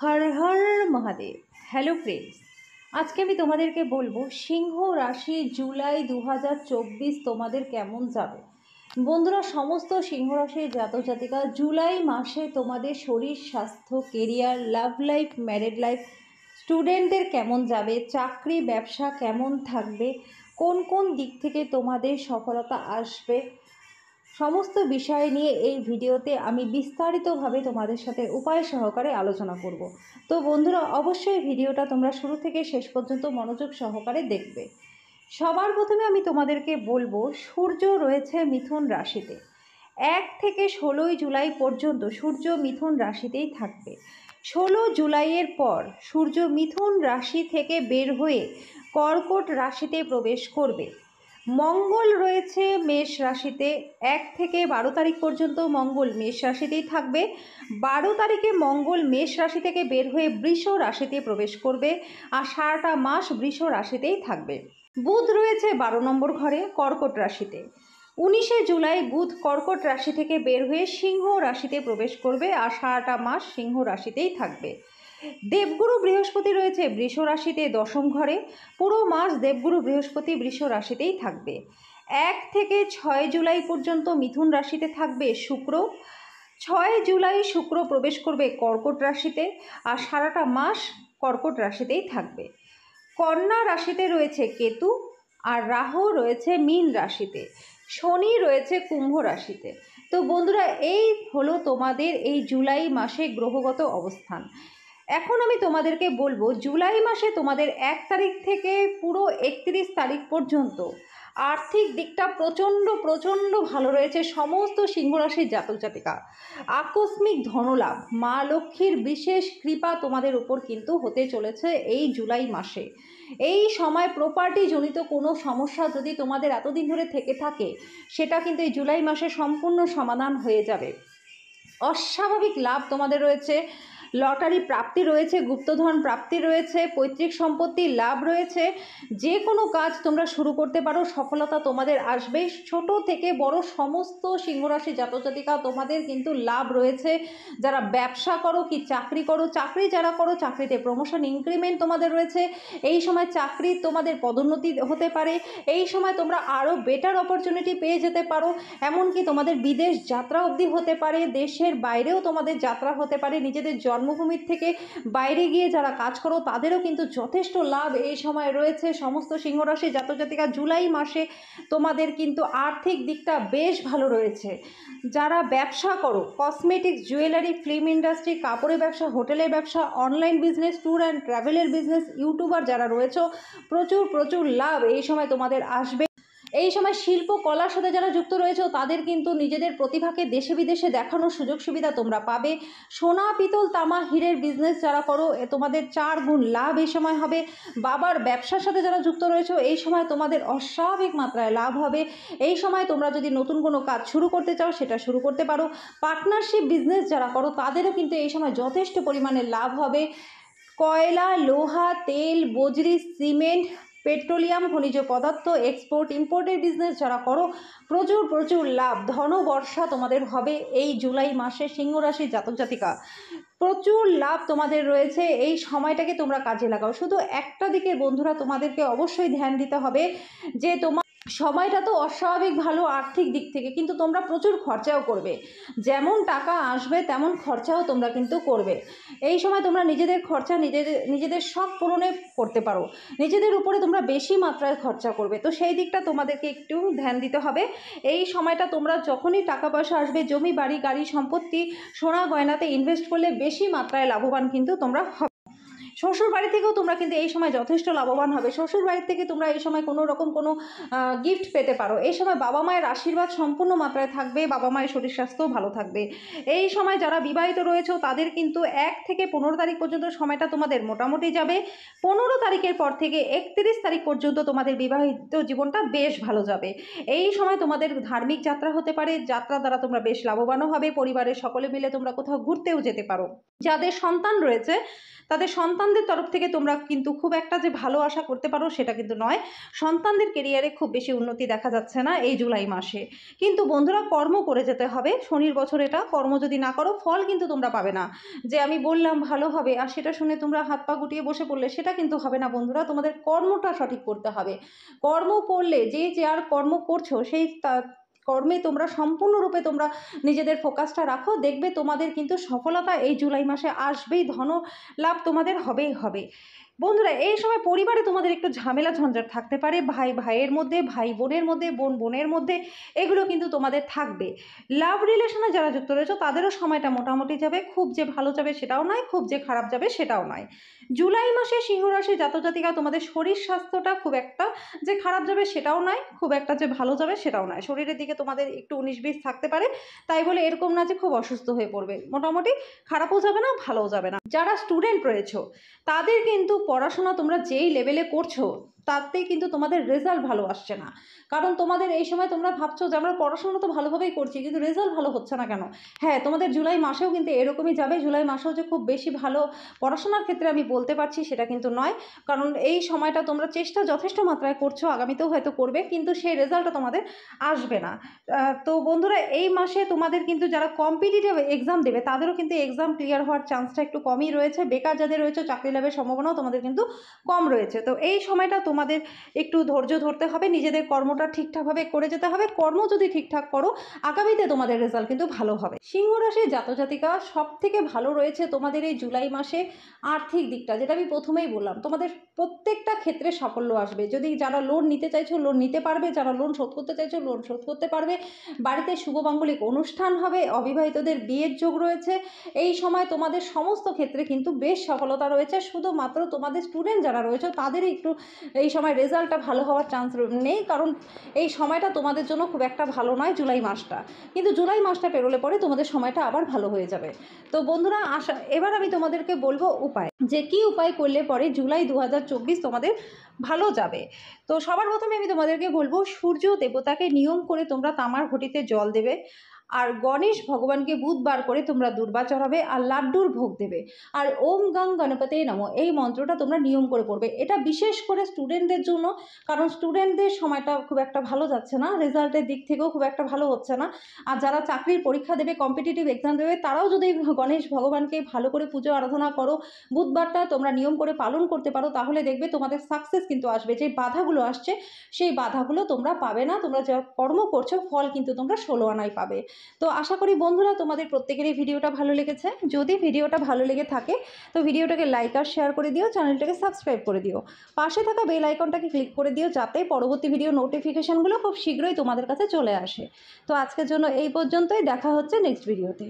Har Har Mahadev. Hello friends, আজকে আমি তোমাদেরকে বলবো সিংহ রাশি জুলাই 2024 তোমাদের কেমন যাবে। বন্ধুরা, সমস্ত সিংহ রাশির জাতক জাতিকা জুলাই মাসে তোমাদের শরীর স্বাস্থ্য career love life married life স্টুডেন্টদের কেমন যাবে, চাকরি ব্যবসা কেমন থাকবে, কোন কোন দিক থেকে তোমাদের সফলতা আসবে, সমস্ত বিষয় নিয়ে এই ভিডিওতে আমি বিস্তারিতভাবে তোমাদের সাথে উপায় সহকারে আলোচনা করব। তো বন্ধুরা, অবশ্যই ভিডিওটা তোমরা শুরু থেকে শেষ পর্যন্ত মনোযোগ সহকারে দেখবে। সবার প্রথমে আমি তোমাদেরকে বলবো, সূর্য রয়েছে মিথুন রাশিতে। 1 থেকে 16 জুলাই পর্যন্ত সূর্য মিথুন রাশিতেই থাকবে। 16 জুলাইয়ের পর সূর্য মিথুন রাশি থেকে বের হয়ে কর্কট রাশিতে প্রবেশ করবে। মঙ্গল রয়েছে মেষ রাশিতে। 1 থেকে 12 তারিখ পর্যন্ত মঙ্গল মেষ রাশিতেই থাকবে। 12 তারিখে মঙ্গল মেষ রাশি থেকে বের হয়ে বৃষ রাশিতে প্রবেশ করবে আর সারাটা মাস বৃষ রাশিতেই থাকবে। বুধ রয়েছে 12 নম্বর ঘরে কর্কট রাশিতে। 19শে জুলাই বুধ কর্কট রাশি থেকে বের হয়ে সিংহ রাশিতে প্রবেশ করবে আর সারাটা মাস সিংহ রাশিতেই থাকবে। দেবগুরু বৃহস্পতি রয়েছে বৃষ রাশিতে 10ম ঘরে। পুরো মাস দেবগুরু বৃহস্পতি বৃষ রাশিতেই থাকবে। 1 থেকে 6 জুলাই পর্যন্ত মিথুন রাশিতে থাকবে শুক্র। 6 জুলাই শুক্র প্রবেশ করবে কর্কট রাশিতে আর সারাটা মাস কর্কট রাশিতেই থাকবে। কন্যা রাশিতে রয়েছে কেতু আর রাহু রয়েছে মীন রাশিতে। শনি রয়েছে কুম্ভ রাশিতে। তো বন্ধুরা, এই হলো তোমাদের এই জুলাই মাসে গ্রহগত অবস্থান। এখন আমি তোমাদেরকে বলবো, জুলাই মাসে তোমাদের 1 তারিখ থেকে পুরো 31 তারিখ পর্যন্ত আর্থিক দিকটা প্রচণ্ড ভালো রয়েছে সমস্ত সিংহ রাশির জাতক জাতিকা। আকস্মিক ধনলাভ, মা লক্ষ্মীর বিশেষ কৃপা তোমাদের উপর কিন্তু হতে চলেছে এই জুলাই মাসে। এই সময় প্রপার্টি জনিত কোনো সমস্যা যদি তোমাদের এতদিন ধরে থেকে থাকে, সেটা কিন্তু এই জুলাই মাসে সম্পূর্ণ সমাধান হয়ে যাবে। অস্বাভাবিক লাভ তোমাদের রয়েছে, লটারি প্রাপ্তি রয়েছে, গুপ্তধন প্রাপ্তি রয়েছে, পৈতৃক সম্পত্তির লাভ রয়েছে। যে কোনো কাজ তোমরা শুরু করতে পারো, সফলতা তোমাদের আসবে। ছোট থেকে বড় সমস্ত সিংহরাশি জাতক জাতিকা তোমাদের কিন্তু লাভ রয়েছে। যারা ব্যবসা করো কি চাকরি করো, চাকরি যারা করো চাকরিতে প্রমোশন ইনক্রিমেন্ট তোমাদের রয়েছে। এই সময় চাকরি তোমাদের পদোন্নতি হতে পারে। এই সময় তোমরা আরও বেটার অপরচুনিটি পেয়ে যেতে পারো। এমনকি তোমাদের বিদেশ যাত্রা অবধি হতে পারে, দেশের বাইরেও তোমাদের যাত্রা হতে পারে। নিজেদের জন্মভূমির থেকে বাইরে গিয়ে যারা কাজ করো তাদেরও কিন্তু যথেষ্ট লাভ এই সময় রয়েছে। সমস্ত সিংহরাশি জাতক জাতিকা জুলাই মাসে তোমাদের কিন্তু আর্থিক দিকটা বেশ ভালো রয়েছে। যারা ব্যবসা করো, কসমেটিক্স, জুয়েলারি, ফিল্ম ইন্ডাস্ট্রি, কাপড়ের ব্যবসা, হোটেলের ব্যবসা, অনলাইন বিজনেস, ট্যুর অ্যান্ড ট্রাভেলের বিজনেস, ইউটিউবার যারা রয়েছে, প্রচুর লাভ এই সময় তোমাদের আসবে। এই সময় শিল্প কলার সাথে যারা যুক্ত রয়েছে তাদের কিন্তু নিজেদের প্রতিভাকে দেশে বিদেশে দেখানোর সুযোগ সুবিধা তোমরা পাবে। সোনা পিতল তামা হীরের বিজনেস যারা করো তোমাদের 4 গুণ লাভ এই সময় হবে। বাবার ব্যবসার সাথে যারা যুক্ত রয়েছে এই সময় তোমাদের অস্বাভাবিক মাত্রায় লাভ হবে। এই সময় তোমরা যদি নতুন কোনো কাজ শুরু করতে চাও সেটা শুরু করতে পারো। পার্টনারশিপ বিজনেস যারা করো তাদেরও কিন্তু এই সময় যথেষ্ট পরিমাণে লাভ হবে। কয়লা, লোহা, তেল, বজরি, সিমেন্ট, পেট্রোলিয়াম, খনিজ পদার্থ, এক্সপোর্ট ইম্পোর্টের বিজনেস যারা করো প্রচুর লাভ, ধনবর্ষা তোমাদের হবে এই জুলাই মাসে সিংহ রাশির জাতক জাতিকা। প্রচুর লাভ তোমাদের রয়েছে। এই সময়টাকে তোমরা কাজে লাগাও। শুধু একটা দিকে বন্ধুরা তোমাদেরকে অবশ্যই ধ্যান দিতে হবে যে তোমার সময়টা তো অস্বাভাবিক ভালো আর্থিক দিক থেকে, কিন্তু তোমরা প্রচুর খরচাও করবে। যেমন টাকা আসবে তেমন খরচাও তোমরা কিন্তু করবে। এই সময় তোমরা নিজেদের খরচা নিজেদের শখ পূরণে করতে পারো। নিজেদের উপরে তোমরা বেশি মাত্রায় খরচা করবে, তো সেই দিকটা তোমাদেরকে একটু ধ্যান দিতে হবে। এই সময়টা তোমরা যখনই টাকা পয়সা আসবে, জমি বাড়ি গাড়ি সম্পত্তি সোনা গয়নাতে ইনভেস্ট করলে বেশি মাত্রায় লাভবান কিন্তু তোমরা হবে। শ্বশুর বাড়ি থেকেও তোমরা কিন্তু এই সময় যথেষ্ট লাভবান হবে। শ্বশুর বাড়ি থেকে তোমরা এই সময় কোনো রকম কোনো গিফট পেতে পারো। এই সময় বাবা মায়ের আশীর্বাদ সম্পূর্ণ মাত্রায় থাকবে, বাবা মায়ের শরীর স্বাস্থ্যও ভালো থাকবে। এই সময় যারা বিবাহিত রয়েছে তাদের কিন্তু 1 থেকে 15 তারিখ পর্যন্ত সময়টা তোমাদের মোটামুটি যাবে। 15 তারিখের পর থেকে 31 তারিখ পর্যন্ত তোমাদের বিবাহিত জীবনটা বেশ ভালো যাবে। এই সময় তোমাদের ধার্মিক যাত্রা হতে পারে, যাত্রা দ্বারা তোমরা বেশ লাভবানও হবে। পরিবারের সকলে মিলে তোমরা কোথাও ঘুরতেও যেতে পারো। যাদের সন্তান রয়েছে তাদের সন্তান সন্তানদের তরফ থেকে তোমরা কিন্তু খুব একটা যে ভালো আশা করতে পারো সেটা কিন্তু নয়। সন্তানদের কেরিয়ারে খুব বেশি উন্নতি দেখা যাচ্ছে না এই জুলাই মাসে। কিন্তু বন্ধুরা কর্ম করে যেতে হবে, শনির বছর এটা, কর্ম যদি না করো ফল কিন্তু তোমরা পাবে না। যে আমি বললাম ভালো হবে আর সেটা শুনে তোমরা হাত পা গুটিয়ে বসে পড়লে সেটা কিন্তু হবে না বন্ধুরা, তোমাদের কর্মটা সঠিক করতে হবে। কর্ম করলে যে আর কর্ম করছো সেই কর্মে তোমরা সম্পূর্ণরূপে তোমরা নিজেদের ফোকাসটা রাখো, দেখবে তোমাদের কিন্তু সফলতা এই জুলাই মাসে আসবেই, ধন লাভ তোমাদের হবেই হবে। বন্ধুরা এই সময় পরিবারে তোমাদের একটু ঝামেলা ঝঞ্ঝাট থাকতে পারে, ভাই ভাইয়ের মধ্যে, ভাই বোনের মধ্যে, বোন বোনের মধ্যে, এগুলো কিন্তু তোমাদের থাকবে। লাভ রিলেশনে যারা যুক্ত রয়েছে তাদেরও সময়টা মোটামুটি যাবে, খুব যে ভালো যাবে সেটাও নয়, খুব যে খারাপ যাবে সেটাও নয়। জুলাই মাসে সিংহ রাশি জাতজাতিকা তোমাদের শরীর স্বাস্থ্যটা খুব একটা যে খারাপ যাবে সেটাও নয়, খুব একটা যে ভালো যাবে সেটাও নয়। শরীরের দিকে তোমাদের একটু 19-20 থাকতে পারে, তাই বলে এরকম না যে খুব অসুস্থ হয়ে পড়বে, মোটামুটি খারাপও যাবে না ভালোও যাবে না। যারা স্টুডেন্ট রয়েছে তাদের কিন্তু পড়াশোনা তোমরা যেই লেভেলে করছো তাতে কিন্তু তোমাদের রেজাল্ট ভালো আসছে না। কারণ তোমাদের এই সময় তোমরা ভাবছো যে আমরা পড়াশোনা তো ভালোভাবেই করছি কিন্তু রেজাল্ট ভালো হচ্ছে না কেন। হ্যাঁ, তোমাদের জুলাই মাসেও কিন্তু এরকমই যাবে। জুলাই মাসেও যে খুব বেশি ভালো পড়াশোনার ক্ষেত্রে আমি বলতে পারছি সেটা কিন্তু নয়, কারণ এই সময়টা তোমরা চেষ্টা যথেষ্ট মাত্রায় করছো, আগামীতেও হয়তো করবে, কিন্তু সেই রেজাল্টটা তোমাদের আসবে না। তো বন্ধুরা এই মাসে তোমাদের কিন্তু যারা কম্পিটিটিভ এক্সাম দেবে তাদেরও কিন্তু এক্সাম ক্লিয়ার হওয়ার চান্সটা একটু কমই রয়েছে। বেকার যাদের রয়েছে চাকরি লাভের সম্ভাবনাও তোমাদের কিন্তু কম রয়েছে। তো এই সময়টা তোমাদের একটু ধৈর্য ধরতে হবে, নিজেদের কর্মটা ঠিকঠাকভাবে করে যেতে হবে। কর্ম যদি ঠিকঠাক করো আগামীতে তোমাদের রেজাল্ট কিন্তু ভালো হবে। সিংহ রাশির জাতজাতিকা সব থেকে ভালো রয়েছে তোমাদের এই জুলাই মাসে আর্থিক দিকটা, যেটা আমি প্রথমেই বললাম, তোমাদের প্রত্যেকটা ক্ষেত্রে সাফল্য আসবে। যদি যারা লোন নিতে চাইছো লোন নিতে পারবে, যারা লোন শোধ করতে চাইছো লোন শোধ করতে পারবে, বাড়িতে শুভ মাঙ্গলিক অনুষ্ঠান হবে, অবিবাহিতদের বিয়ের যোগ রয়েছে। এই সময় তোমাদের সমস্ত ক্ষেত্রে কিন্তু বেশ সফলতা রয়েছে। শুধুমাত্র তোমাদের স্টুডেন্ট যারা রয়েছে তাদেরই একটু এই সময় রেজাল্টটা ভালো হওয়ার চান্স নেই, কারণ এই সময়টা তোমাদের জন্য খুব একটা ভালো নয় জুলাই মাসটা। কিন্তু জুলাই মাসটা পেরোলে পরে তোমাদের সময়টা আবার ভালো হয়ে যাবে। তো বন্ধুরা এবার আমি তোমাদেরকে বলবো উপায়, যে কি উপায় করলে পরে জুলাই 2024 তোমাদের ভালো যাবে। তো সবার প্রথমে আমি তোমাদেরকে বলবো সূর্য দেবতাকে নিয়ম করে তোমরা তামার ঘটিতে জল দেবে, আর গণেশ ভগবানকে বুধবার করে তোমরা দূর্বা চড়াবে আর লাড্ডুর ভোগ দেবে, আর ওম গাং গণপতে নমঃ এই মন্ত্রটা তোমরা নিয়ম করে পড়বে। এটা বিশেষ করে স্টুডেন্টদের জন্য, কারণ স্টুডেন্টদের সময়টা খুব একটা ভালো যাচ্ছে না, রেজাল্টের দিক থেকেও খুব একটা ভালো হচ্ছে না। আর যারা চাকরির পরীক্ষা দেবে, কম্পিটিটিভ এক্সাম দেবে, তারাও যদি গণেশ ভগবানকে ভালো করে পুজো আরাধনা করো, বুধবারটা তোমরা নিয়ম করে পালন করতে পারো, তাহলে দেখবে তোমাদের সাকসেস কিন্তু আসবে। যে বাধাগুলো আসছে সেই বাধাগুলো তোমরা পাবে না, তোমরা যা কর্ম করছো ফল কিন্তু তোমরা 16 আনায় পাবে। তো আশা করি বন্ধুরা তোমাদের প্রত্যেকেরই ভিডিওটা ভালো লেগেছে। যদি ভিডিওটা ভালো লেগে থাকে তো ভিডিওটাকে লাইক আর শেয়ার করে দিও, চ্যানেলটাকে সাবস্ক্রাইব করে দিও, পাশে থাকা বেল আইকনটাকে ক্লিক করে দিও যাতে পরবর্তী ভিডিও নোটিফিকেশানগুলো খুব শীঘ্রই তোমাদের কাছে চলে আসে। তো আজকের জন্য এই পর্যন্তই, দেখা হচ্ছে নেক্সট ভিডিওতে।